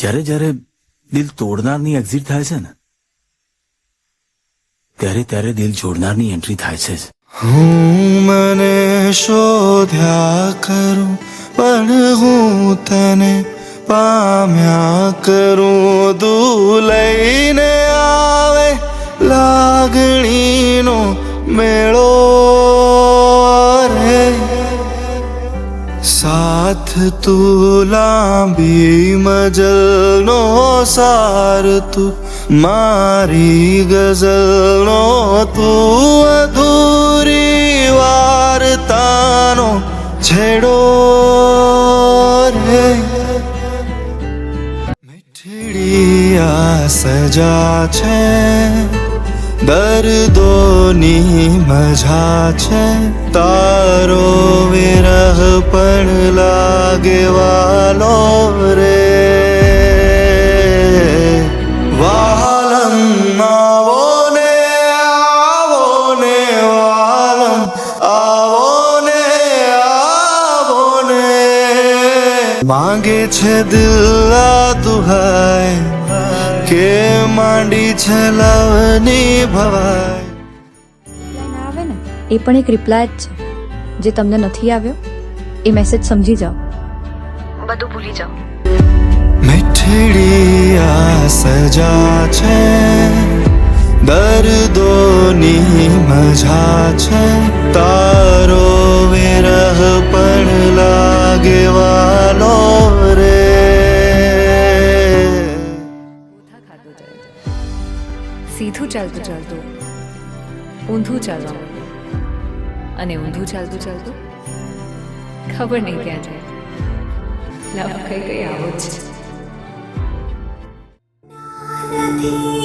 જ્યારે જ્યારે દિલ તોડનારની એક્ઝિટ થાય છે ને, ત્યારે ત્યારે દિલ જોડનારની એન્ટ્રી થાય છે જ. હું મને શોધ્યા કરું પણ હું તને પામ્યા કરું. તું લઈને આવે લાગણીનો મેળો રે, સાથ તું લાંબી મજલનો સાર, તું મારી ગઝલનો, તું અધૂરી વાર્તાનો છેડો રે. મીઠડી આ સજા છે, દર્દોની મજા છે, તારો વિરહ પણ લાગે વાલો રે. વાલમ આવો ને વાલમ આવો ને માંગે છે દિલ આ દુહાય, કે માંડી છે લવની ભવાય. રિપ્લાય ના આવે ને એ પણ એક રિપ્લાય જ છે. જે તમને નથી આવ્યો એ મેસેજ સમજી જાઓ, બધું ભૂલી જાઓ. મીઠડી આ સજા છે, દર્દોની મજા છે, તારો વિરહ પણ લાગે વાલો રે. સીધું ચાલતું ચાલતું ઊંધું ચાલવાનું, અને ઊંધું ચાલતું ચાલતું ખબર નહીં ક્યાં જાય. લવ કઈ કઈ આવો જ છે. નથી